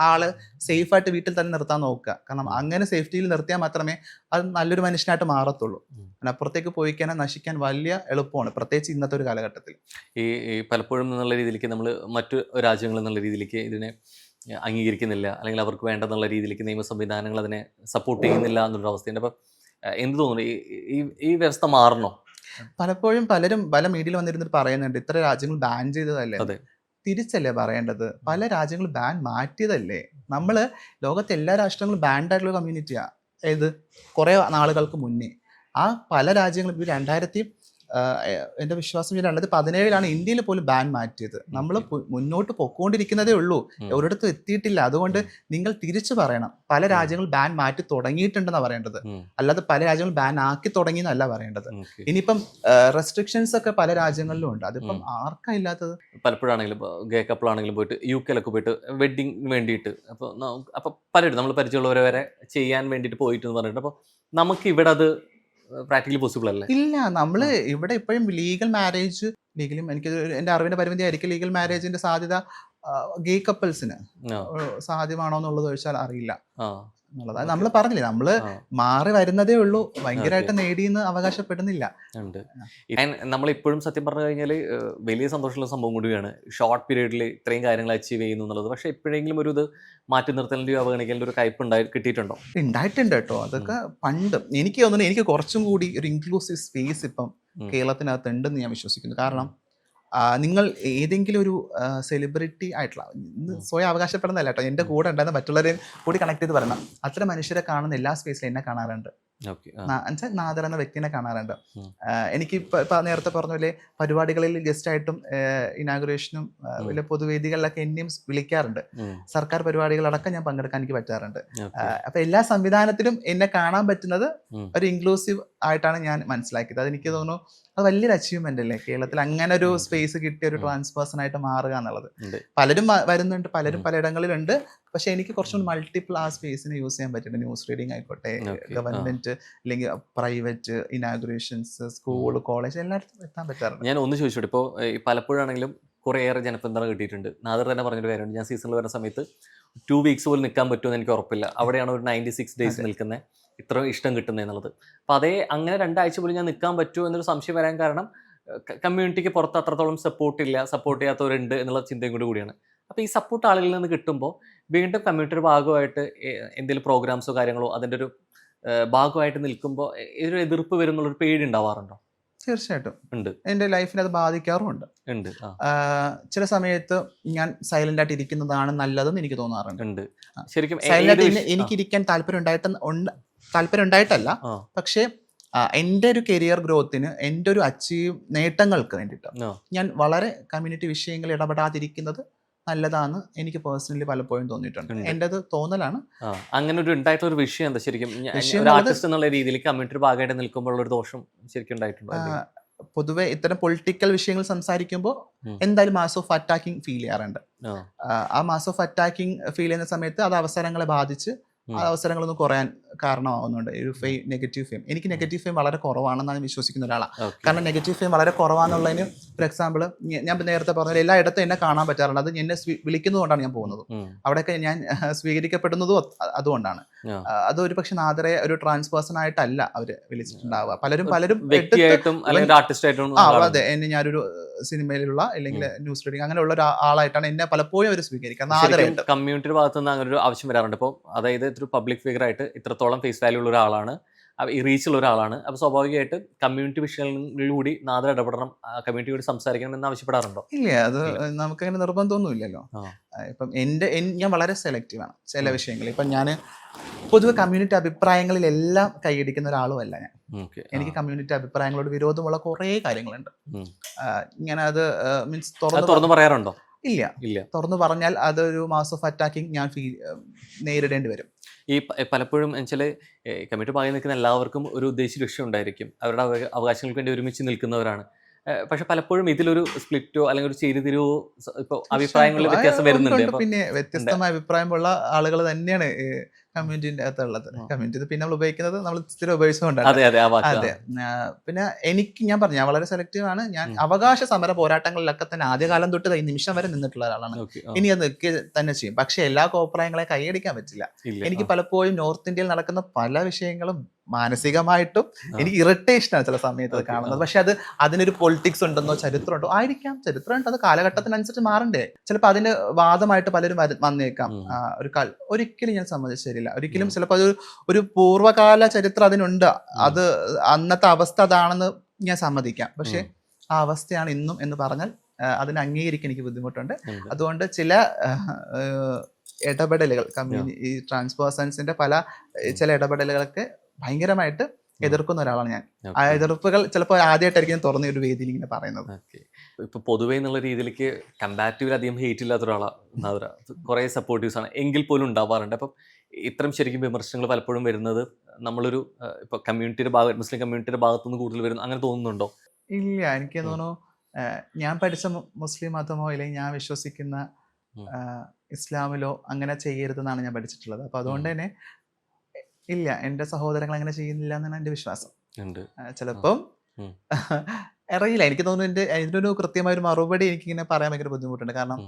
ആള് സേഫ് ആയിട്ട് വീട്ടിൽ തന്നെ നിർത്താൻ നോക്കുക. കാരണം അങ്ങനെ സേഫ്റ്റിയിൽ നിർത്തിയാൽ മാത്രമേ അത് നല്ലൊരു മനുഷ്യനായിട്ട് മാറത്തുള്ളൂ. അപ്പുറത്തേക്ക് പോയിക്കാൻ നശിക്കാൻ വലിയ എളുപ്പമാണ്, പ്രത്യേകിച്ച് ഇന്നത്തെ ഒരു കാലഘട്ടത്തിൽ. ഈ പലപ്പോഴും എന്നുള്ള രീതിയിലേക്ക് നമ്മൾ മറ്റു രാജ്യങ്ങൾ എന്നുള്ള രീതിയിലേക്ക് ഇതിനെ അംഗീകരിക്കുന്നില്ല, അല്ലെങ്കിൽ അവർക്ക് വേണ്ടെന്നുള്ള രീതിയിലേക്ക് നിയമ സംവിധാനങ്ങൾ അതിനെ സപ്പോർട്ട് ചെയ്യുന്നില്ല എന്നുള്ളൊരു അവസ്ഥയുണ്ട്. അപ്പം എന്ത് തോന്നുന്നു, ഈ വ്യവസ്ഥ മാറണോ? പലപ്പോഴും പലരും പല മീഡിയയിൽ വന്നിരുന്നിട്ട് പറയുന്നുണ്ട് ഇത്ര രാജ്യങ്ങൾ ബാൻ ചെയ്തതല്ലേ. തിരിച്ചല്ലേ പറയേണ്ടത്? പല രാജ്യങ്ങളും ബാൻ മാറ്റിയതല്ലേ. നമ്മള് ലോകത്തെ എല്ലാ രാഷ്ട്രങ്ങളും ബാൻഡ് ആയിട്ടുള്ള കമ്മ്യൂണിറ്റിയാ. ഏത് കുറെ നാളുകൾക്ക് മുന്നേ ആ പല രാജ്യങ്ങളും എൻ്റെ വിശ്വാസം 2017 ഇന്ത്യയിൽ പോലും ബാൻ മാറ്റിയത്. നമ്മൾ മുന്നോട്ട് പൊക്കോണ്ടിരിക്കുന്നതേ ഉള്ളൂ, ഒരിടത്തും എത്തിയിട്ടില്ല. അതുകൊണ്ട് നിങ്ങൾ തിരിച്ചു പറയണം പല രാജ്യങ്ങൾ ബാൻ മാറ്റി തുടങ്ങിയിട്ടുണ്ടെന്നാണ് പറയേണ്ടത്, അല്ലാതെ പല രാജ്യങ്ങൾ ബാൻ ആക്കി തുടങ്ങി എന്നല്ല പറയേണ്ടത്. ഇനിയിപ്പം റെസ്ട്രിക്ഷൻസ് ഒക്കെ പല രാജ്യങ്ങളിലും ഉണ്ട്, അതിപ്പം ആർക്കാ ഇല്ലാത്തത്? പലപ്പോഴാണെങ്കിലും ഗേ കപ്പിളാണെങ്കിലും പോയിട്ട് UK പോയിട്ട് വെഡിങ് വേണ്ടിയിട്ട് അപ്പോൾ പലരും നമ്മൾ പരിചയമുള്ളവരെ വരെ ചെയ്യാൻ വേണ്ടിയിട്ട് പോയിട്ട് എന്ന് പറഞ്ഞിട്ട്, അപ്പോൾ നമുക്ക് ഇവിടെ അത് പ്രാക്ടിക്കലി പോസിബിൾ അല്ലേ? ഇല്ല, നമ്മള് ഇവിടെ ഇപ്പോഴും ലീഗൽ മാരേജ്, ലീഗലും എനിക്ക് എൻ്റെ അറിവിന്റെ പരിമിതി ആയിരിക്കും ലീഗൽ മാരേജിന്റെ സാധ്യത ഗേ കപ്പിൾസിന് സാധ്യമാണോ എന്നുള്ളത് ചോദിച്ചാൽ അറിയില്ല എന്നുള്ളത്. നമ്മൾ പറഞ്ഞില്ലേ, നമ്മള് മാറി വരുന്നതേ ഉള്ളൂ, ഭയങ്കരമായിട്ട് നേടിയെന്ന് അവകാശപ്പെടുന്നില്ല. നമ്മളിപ്പോഴും സത്യം പറഞ്ഞു കഴിഞ്ഞാൽ വലിയ സന്തോഷമുള്ള സംഭവം കൂടിയാണ് ഷോർട്ട് പീരീഡിൽ ഇത്രയും കാര്യങ്ങൾ അച്ചീവ് ചെയ്യുന്നു എന്നുള്ളത്. പക്ഷെ എപ്പോഴെങ്കിലും ഒരു ഇത് മാറ്റി നിർത്തലിൻ്റെയോ അവഗണിക്കലിൻ്റെ ഒരു കയ്പ് കിട്ടിയിട്ടുണ്ടോ? ഉണ്ടായിട്ടുണ്ട് കേട്ടോ. അതൊക്കെ പണ്ട് എനിക്ക് തോന്നുന്നു എനിക്ക് കുറച്ചും കൂടി ഒരു ഇൻക്ലൂസീവ് സ്പേസ് ഇപ്പം കേരളത്തിനകത്ത് ഉണ്ടെന്ന് ഞാൻ വിശ്വസിക്കുന്നു. കാരണം നിങ്ങൾ ഏതെങ്കിലും ഒരു സെലിബ്രിറ്റി ആയിട്ടുള്ള, സ്വയം അവകാശപ്പെടുന്നതല്ല കേട്ടോ, എൻ്റെ കൂടെ ഉണ്ടായിരുന്ന മറ്റുള്ളവരെയും കൂടി കണക്ട് ചെയ്ത് പറയണം, അത്തരം മനുഷ്യരെ കാണുന്ന എല്ലാ സ്പേസിലും എന്നെ കാണാറുണ്ട്. നാദർ എന്ന വ്യക്തിനെ കാണാറുണ്ട്. എനിക്ക് ഇപ്പൊ നേരത്തെ പറഞ്ഞ പോലെ പരിപാടികളിൽ ഗസ്റ്റ് ആയിട്ടും ഇനാഗുറേഷനും വലിയ പൊതുവേദികളിലൊക്കെ എന്നെയും വിളിക്കാറുണ്ട്. സർക്കാർ പരിപാടികളടക്കം ഞാൻ പങ്കെടുക്കാൻ എനിക്ക് പറ്റാറുണ്ട്. അപ്പൊ എല്ലാ സംവിധാനത്തിലും എന്നെ കാണാൻ പറ്റുന്നത് ഒരു ഇൻക്ലൂസീവ് ആയിട്ടാണ് ഞാൻ മനസ്സിലാക്കിയത്. അതെനിക്ക് തോന്നുന്നു അത് വലിയൊരു അച്ചീവ്മെന്റ് അല്ലേ, കേരളത്തിൽ അങ്ങനെ ഒരു സ്പേസ് കിട്ടിയ ഒരു ട്രാൻസ്പേഴ്സൺ ആയിട്ട് മാറുക എന്നുള്ളത്. പലരും വരുന്നുണ്ട്, പലരും പലയിടങ്ങളിലുണ്ട്. പക്ഷെ എനിക്ക് കുറച്ചും മൾട്ടിപ്പിൾ ആ സ്പേസിനെ യൂസ് ചെയ്യാൻ പറ്റുന്നുണ്ട്. ന്യൂസ് റീഡിംഗ് ആയിക്കോട്ടെ, ഗവൺമെന്റ് അല്ലെങ്കിൽ പ്രൈവറ്റ്, ഇനാഗുറേഷൻസ്, സ്കൂൾ, കോളേജ്, എല്ലായിടത്തും എത്താൻ പറ്റാറുണ്ട്. ഞാൻ ഒന്ന് ചോദിച്ചോട്ടെ, ഇപ്പോൾ പലപ്പോഴാണെങ്കിലും കുറേയേറെ ജനപിന്തുണ കിട്ടിയിട്ടുണ്ട്. നാദർ തന്നെ പറഞ്ഞൊരു കാര്യമുണ്ട്, ഞാൻ സീസണിൽ വരുന്ന സമയത്ത് 2 weeks പോലും നിൽക്കാൻ പറ്റുമെന്ന് എനിക്ക് ഉറപ്പില്ല. അവിടെയാണ് ഒരു 96 days നിൽക്കുന്നത്, ഇത്ര ഇഷ്ടം കിട്ടുന്നത് എന്നുള്ളത്. അപ്പോൾ അങ്ങനെ 2 ആഴ്ച പോലും ഞാൻ നിൽക്കാൻ പറ്റുമോ എന്നൊരു സംശയം വരാൻ കാരണം കമ്മ്യൂണിറ്റിക്ക് പുറത്ത് അത്രത്തോളം സപ്പോർട്ട് ചെയ്യാത്തവരുണ്ട് എന്നുള്ള ചിന്തയും കൂടിയാണ്. അപ്പോൾ ഈ സപ്പോർട്ട് ആളുകളിൽ നിന്ന് കിട്ടുമ്പോൾ വീണ്ടും കമ്മ്യൂണിറ്റിയുടെ ഭാഗമായിട്ട് എന്തെങ്കിലും പ്രോഗ്രാംസോ കാര്യങ്ങളോ അതിൻ്റെ ഒരു ഭാഗമായിട്ട് നിൽക്കുമ്പോൾ ഒരു എതിർപ്പ് വരുന്നുള്ളൊരു പേടി ഉണ്ടാവാറുണ്ടോ? തീർച്ചയായിട്ടും ഉണ്ട്. എൻ്റെ ലൈഫിൽ അത് ബാധിക്കാറുമുണ്ട്. ചില സമയത്ത് ഞാൻ സൈലന്റ് ആയിട്ട് ഇരിക്കുന്നതാണ് നല്ലതെന്ന് എനിക്ക് തോന്നാറുണ്ട്. ശരിക്കും എനിക്കിരിക്കാൻ താല്പര്യം ഉണ്ടായിട്ടല്ല, പക്ഷേ എൻ്റെ ഒരു കരിയർ ഗ്രോത്തിന്, എൻ്റെ ഒരു നേട്ടങ്ങൾക്ക് വേണ്ടിയിട്ട് ഞാൻ വളരെ കമ്മ്യൂണിറ്റി വിഷയങ്ങളിൽ ഇടപെടാതിരിക്കുന്നത് നല്ലതാണ് എനിക്ക് പേഴ്സണലി പലപ്പോഴും തോന്നിയിട്ടുണ്ട്. എൻ്റെ അത് തോന്നലാണ്. അങ്ങനെ ഒരു ഉണ്ടായിട്ടുള്ള ഒരു വിഷയം എന്താ ശരിക്കും ആർട്ടിസ്റ്റ് എന്നുള്ള രീതിയിൽ കമ്മ്യൂണിറ്റി ഭാഗമായിട്ട് നിൽക്കുമ്പോൾ ഒരു ദോഷം ശരിക്കും ഉണ്ടായിട്ടുണ്ടോ? പൊതുവെ ഇത്തരം പൊളിറ്റിക്കൽ വിഷയങ്ങൾ സംസാരിക്കുമ്പോൾ എന്തായാലും മാസ് ഓഫ് അറ്റാക്കിംഗ് ഫീൽ ചെയ്യാറുണ്ട്. ആ മാസ് ഓഫ് അറ്റാക്കിംഗ് ഫീൽ ചെയ്യുന്ന സമയത്ത് അത് അവസരങ്ങളെ ബാധിച്ച് ആ അവസരങ്ങളൊന്നും കുറയാൻ കാരണമാവുന്നുണ്ട്. ഒരു നെഗറ്റീവ് ഫെയിം, എനിക്ക് നെഗറ്റീവ് ഫെയിം വളരെ കുറവാണെന്നാണ് വിശ്വസിക്കുന്ന ഒരാളാണ്. കാരണം നെഗറ്റീവ് ഫെയിം വളരെ കുറവാന്നുള്ളതിന് ഫോർ എക്സാമ്പിൾ ഞാൻ നേരത്തെ പറഞ്ഞ എല്ലായിടത്തും എന്നെ കാണാൻ പറ്റാറുണ്ട്. അത് എന്നെ വിളിക്കുന്നതുകൊണ്ടാണ് ഞാൻ പോകുന്നത്. അവിടെയൊക്കെ ഞാൻ സ്വീകരിക്കപ്പെടുന്നതും അതുകൊണ്ടാണ്. അതൊരു പക്ഷെ നാദറെ ഒരു ട്രാൻസ്പേഴ്സൺ ആയിട്ടല്ല അവര് വിളിച്ചിട്ടുണ്ടാവുക. പലരും അതെ, എന്നെ ഞാനൊരു സിനിമയിലുള്ള അല്ലെങ്കിൽ ന്യൂസ് റീഡിംഗ് അങ്ങനെയുള്ള ഒരാളായിട്ടാണ് എന്നെ പലപ്പോഴും അവർ സ്വീകരിക്കുക. നാദറായിട്ട് കമ്മ്യൂണിറ്റിയുടെ ഭാഗത്തു നിന്ന് അങ്ങനെ ഒരു ആവശ്യം വരാറുണ്ട്. ഇപ്പോൾ അതായത് ഒരു പബ്ലിക് ഫിഗർ ആയിട്ട് ഇത്രത്തോളം ഫേസ് വാല്യൂ ഉള്ള ഒരാളാണ്, ഈ റീച്ചുള്ള ഒരാളാണ്. അപ്പോൾ സ്വാഭാവികമായിട്ട് കമ്മ്യൂണിറ്റി വിഷയങ്ങളിലൂടി നാദർ ഇടപെടണം, കമ്മ്യൂണിറ്റിയോട് സംസാരിക്കണം എന്ന് ആവശ്യപ്പെടാറുണ്ടോ? ഇല്ല, അത് നമുക്കങ്ങനെ നിർബന്ധമൊന്നുമില്ലല്ലോ. ഇപ്പം ഞാൻ വളരെ സെലക്റ്റീവാണ് ചില വിഷയങ്ങളിൽ. ഇപ്പം ഞാൻ പൊതുവെ കമ്മ്യൂണിറ്റി അഭിപ്രായങ്ങളിലെല്ലാം കൈയടിക്കുന്ന ഒരാളുമല്ല ഞാൻ. എനിക്ക് കമ്മ്യൂണിറ്റി അഭിപ്രായങ്ങളോട് വിരോധമുള്ള കുറേ കാര്യങ്ങളുണ്ട്. ഇങ്ങനെ അത് മീൻസ് തുറന്നു പറയാറുണ്ടോ? ഇല്ല. തുറന്നു പറഞ്ഞാൽ അതൊരു മാസ് ഓഫ് അറ്റാക്കിംഗ് ഞാൻ നേരിടേണ്ടി വരും. ഈ പലപ്പോഴും എന്നുവെച്ചാൽ കമ്മ്യൂണിറ്റി ഭാഗത്ത് നിൽക്കുന്ന എല്ലാവർക്കും ഒരു ഉദ്ദേശ ലക്ഷ്യം ഉണ്ടായിരിക്കും. അവരുടെ അവകാശങ്ങൾക്ക് വേണ്ടി ഒരുമിച്ച് നിൽക്കുന്നവരാണ്. പക്ഷെ പലപ്പോഴും ഇതിലൊരു സ്പ്ലിറ്റോ അല്ലെങ്കിൽ ഒരു ചേരിതിരിവോ ഇപ്പൊ അഭിപ്രായങ്ങളിൽ വ്യത്യാസം വരുന്നുണ്ട്. അപ്പൊ പിന്നെ വ്യത്യസ്തമായ അഭിപ്രായമുള്ള ആളുകൾ തന്നെയാണ് കമ്മ്യൂണിറ്റിന്റെ അകത്തുള്ളത്. കമ്മ്യൂണിറ്റി പിന്നെ നമ്മൾ ഉപയോഗിക്കുന്നത് നമ്മൾ സ്ഥിരം ഉപയോഗിച്ചുകൊണ്ടാണ്. അതെ അതെ ആ വാക്ക്. അതെ. പിന്നെ ഞാൻ പറഞ്ഞു, ഞാൻ വളരെ സെലക്റ്റീവ് ആണ്. ഞാൻ അവകാശ സമര പോരാട്ടങ്ങളിലൊക്കെ തന്നെ ആദ്യകാലം തൊട്ട് ഈ നിമിഷം വരെ നിന്നിട്ടുള്ള ഒരാളാണ്. ഇനി അത് നിൽക്കുക തന്നെ ചെയ്യും. പക്ഷെ എല്ലാ കോപ്രായങ്ങളെ കൈയടിക്കാൻ പറ്റില്ല. എനിക്ക് പലപ്പോഴും നോർത്ത് ഇന്ത്യയിൽ നടക്കുന്ന പല വിഷയങ്ങളും മാനസികമായിട്ടും എനിക്ക് ഇറിറ്റേഷനാണ് ചില സമയത്ത് കാണുന്നത്. പക്ഷെ അതിനൊരു പൊളിറ്റിക്സ് ഉണ്ടെന്നോ ചരിത്രം ഉണ്ടോ ആയിരിക്കാം. ചരിത്രം ഉണ്ട്, അത് കാലഘട്ടത്തിനനുസരിച്ച് മാറണ്ടേ. ചിലപ്പോൾ അതിന് വാദമായിട്ട് പലരും വന്നേക്കാം. ഒരിക്കലും ഞാൻ സമ്മതിച്ചു തരില്ല. ഒരിക്കലും ചിലപ്പോൾ ഒരു പൂർവ്വകാല ചരിത്രം അതിനുണ്ട്, അത് അന്നത്തെ അവസ്ഥ അതാണെന്ന് ഞാൻ സമ്മതിക്കാം. പക്ഷെ ആ അവസ്ഥയാണ് ഇന്നും എന്ന് പറഞ്ഞാൽ അതിനെ അംഗീകരിക്കാൻ എനിക്ക് ബുദ്ധിമുട്ടുണ്ട്. അതുകൊണ്ട് ചില ഇടപെടലുകൾ ഈ ട്രാൻസ്പേഴ്സൺസിന്റെ ചില ഇടപെടലുകളൊക്കെ ഭയങ്കരമായിട്ട് എതിർക്കുന്ന ഒരാളാണ് ഞാൻ. ആ എതിർപ്പുകൾ ചിലപ്പോൾ ആദ്യമായിട്ടായിരിക്കും തുറന്ന ഒരു വേദിയിൽ ഇങ്ങനെ പറയുന്നത്. ഇപ്പൊ പൊതുവേ എന്നുള്ള രീതിയിലേക്ക് കമ്പാരിറ്റീവ്ലി അധികം ഹേറ്റ് ഇല്ലാത്ത ഒരാളാണ്, കുറെ സപ്പോർട്ടീവ്സ് ആണ് എങ്കിൽ പോലും ഉണ്ടാവാറുണ്ട്. അപ്പം ഇത്തരം ശരിക്കും വിമർശനങ്ങൾ പലപ്പോഴും വരുന്നത് നമ്മളൊരു ഇപ്പൊ കമ്മ്യൂണിറ്റിയുടെ മുസ്ലിം കമ്മ്യൂണിറ്റിയുടെ ഭാഗത്തുനിന്ന് കൂടുതൽ വരുന്നു, അങ്ങനെ തോന്നുന്നുണ്ടോ? ഇല്ല, എനിക്ക് തോന്നുന്നു ഞാൻ പഠിച്ച മുസ്ലിം മതമോ അല്ലെങ്കിൽ ഞാൻ വിശ്വസിക്കുന്ന ഇസ്ലാമിലോ അങ്ങനെ ചെയ്യരുതെന്നാണ് ഞാൻ പഠിച്ചിട്ടുള്ളത്. അപ്പൊ അതുകൊണ്ട് തന്നെ ഇല്ല, എന്റെ സഹോദരങ്ങൾ അങ്ങനെ ചെയ്യുന്നില്ല എന്നാണ് എന്റെ വിശ്വാസം. ചിലപ്പം അറിയില്ല, എനിക്ക് തോന്നുന്നു ഇതിനൊരു കൃത്യമായ ഒരു മറുപടി എനിക്കിങ്ങനെ പറയാൻ ഭയങ്കര ബുദ്ധിമുട്ടുണ്ട്. കാരണം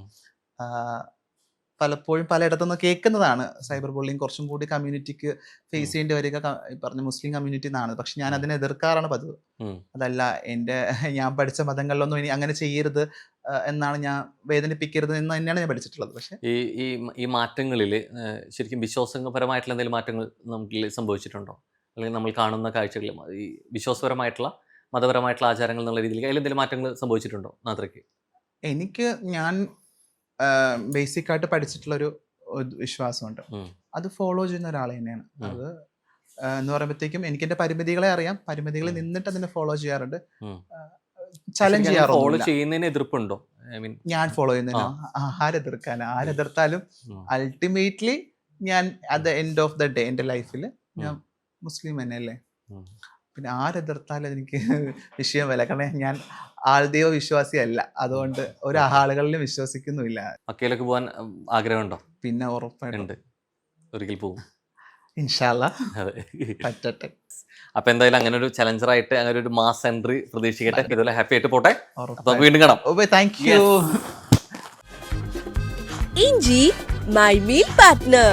പലപ്പോഴും പലയിടത്തുനിന്ന് കേൾക്കുന്നതാണ് സൈബർ ബുള്ളിങ് കുറച്ചും കൂടി കമ്മ്യൂണിറ്റിക്ക് ഫേസ് ചെയ്യേണ്ടി വരിക പറഞ്ഞ മുസ്ലിം കമ്മ്യൂണിറ്റി എന്നാണ്. പക്ഷെ ഞാൻ അതിനെ എതിർക്കാറാണ് പതിവ്. അതല്ല, ഞാൻ പഠിച്ച മതങ്ങളിലൊന്നും ഇനി അങ്ങനെ ചെയ്യരുത് എന്നാണ്, ഞാൻ വേദനിപ്പിക്കരുത് എന്ന് തന്നെയാണ് ഞാൻ പഠിച്ചിട്ടുള്ളത്. പക്ഷെ ഈ മാറ്റങ്ങളിൽ ശരിക്കും വിശ്വാസപരമായിട്ടുള്ള എന്തെങ്കിലും മാറ്റങ്ങൾ നമുക്ക് സംഭവിച്ചിട്ടുണ്ടോ? അല്ലെങ്കിൽ നമ്മൾ കാണുന്ന കാഴ്ചകളിൽ ഈ വിശ്വാസപരമായിട്ടുള്ള മതപരമായിട്ടുള്ള ആചാരങ്ങൾ എന്നുള്ള രീതിയിൽ അതിലെന്തെങ്കിലും മാറ്റങ്ങൾ സംഭവിച്ചിട്ടുണ്ടോ നാത്രയ്ക്ക്? ഞാൻ ബേസിക് ആയിട്ട് പഠിച്ചിട്ടുള്ളൊരു വിശ്വാസമുണ്ട്, അത് ഫോളോ ചെയ്യുന്ന ഒരാൾ തന്നെയാണ്. അത് എന്ന് പറയുമ്പോഴത്തേക്കും എനിക്ക് എന്റെ പരിമിതികളെ അറിയാം, പരിമിതികളിൽ നിന്നിട്ട് അതിനെ ഫോളോ ചെയ്യാറുണ്ട്. ചലഞ്ച് ചെയ്യുന്നതിന് എതിർപ്പുണ്ടോ? ഞാൻ ഫോളോ ചെയ്യുന്നതിന് ആരെതിർത്താലും അൾട്ടിമേറ്റ്ലി ഞാൻ at the end of the day എന്റെ ലൈഫിൽ ഞാൻ മുസ്ലിം തന്നെയല്ലേ. പിന്നെ ആരെതിർത്താലും എനിക്ക് വിഷയമല്ല, കാരണം ഞാൻ ആൾദൈവ വിശ്വാസിയല്ല. അതുകൊണ്ട് ഒരു ആളുകളിലും വിശ്വസിക്കുന്നുമില്ല. മക്കയിലേക്ക് പോകാൻ ആഗ്രഹമുണ്ടോ? പിന്നെ ഉറപ്പായിട്ടുണ്ട്, ഒരിക്കൽ പോകും ഇൻഷാ അല്ലാഹ്, പറ്റട്ടെ. അപ്പൊ എന്തായാലും അങ്ങനെ ഒരു ചലഞ്ചറായിട്ട് അങ്ങനെ ഒരു മാസ് എൻട്രി പ്രതീക്ഷിക്കട്ടെ. ഇതുപോലെ ഹാപ്പി ആയിട്ട് പോട്ടെ. വീണ്ടും കാണാം. Thank you. ഇഞ്ചി മൈ മീൽ പാർട്ട്ണർ.